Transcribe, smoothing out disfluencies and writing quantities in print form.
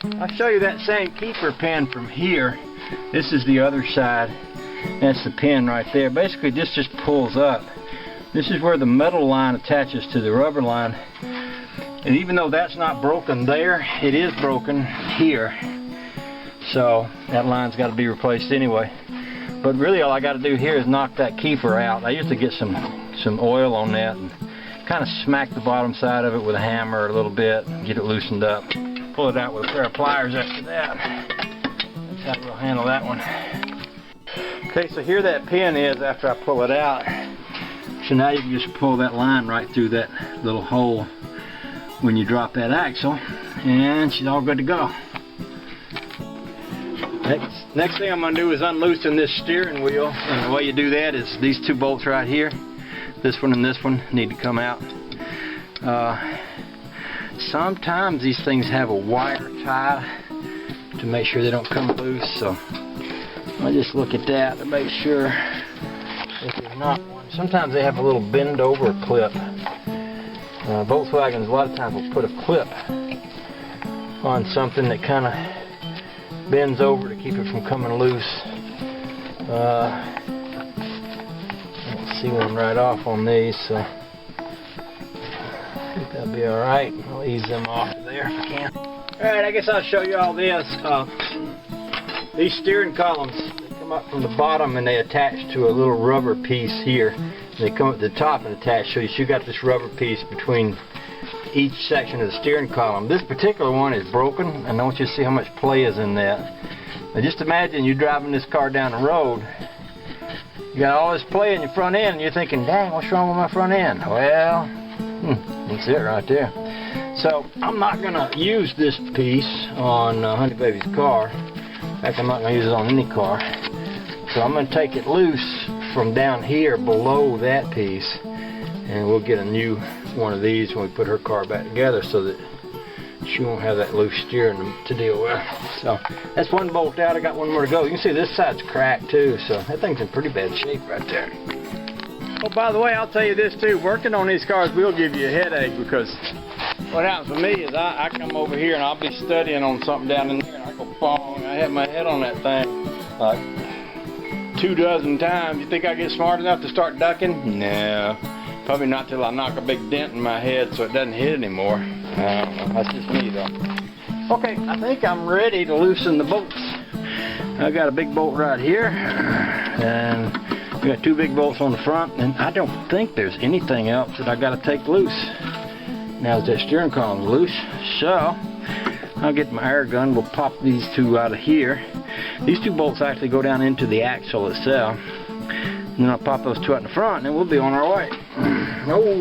I'll show you that same keeper pin from here. This is the other side. That's the pin right there. Basically this just pulls up. This is where the metal line attaches to the rubber line. And even though that's not broken there, it is broken here. So that line's got to be replaced anyway. But really all I got to do here is knock that keeper out. I used to get some oil on that and kind of smack the bottom side of it with a hammer a little bit, get it loosened up. Pull it out with a pair of pliers after that. That's how we'll handle that one. Okay, so here that pin is after I pull it out. So now you can just pull that line right through that little hole when you drop that axle, and she's all good to go. Next thing I'm going to do is unloosen this steering wheel, and the way you do that is these two bolts right here, this one and this one, need to come out. Sometimes these things have a wire tie to make sure they don't come loose, so I just look at that to make sure if there's not one. Sometimes they have a little bend over clip. Volkswagens a lot of times will put a clip on something that kind of bends over to keep it from coming loose. I don't see one right off on these, so I think that'll be alright. I'll ease them off of there if I can. Alright, I guess I'll show you all this. These steering columns, they come up from the bottom and they attach to a little rubber piece here. They come up to the top and attach, so you got this rubber piece between each section of the steering column. This particular one is broken, and I want you to see how much play is in that. Now just imagine you driving this car down the road. You got all this play in your front end, and you're thinking, dang, what's wrong with my front end? Well, that's it right there. So I'm not going to use this piece on Honey Baby's car. In fact, I'm not going to use it on any car. So I'm going to take it loose from down here below that piece, and we'll get a new one of these when we put her car back together so that she won't have that loose steering to deal with. So that's one bolt out. I got one more to go. You can see this side's cracked too, so that thing's in pretty bad shape right there. Oh, by the way, I'll tell you this too, working on these cars will give you a headache, because what happens with me is I come over here and I'll be studying on something down in there and I go bong, I have my head on that thing like 24 times. You think I get smart enough to start ducking? No, probably not till I knock a big dent in my head so it doesn't hit anymore. I don't know, that's just me though. Okay, I think I'm ready to loosen the bolts. I got a big bolt right here, and we got two big bolts on the front, and I don't think there's anything else that I got to take loose. Now that steering column's loose, so I'll get my air gun. We'll pop these two out of here. These two bolts actually go down into the axle itself, and then I'll pop those two out in the front, and then we'll be on our way. Oh,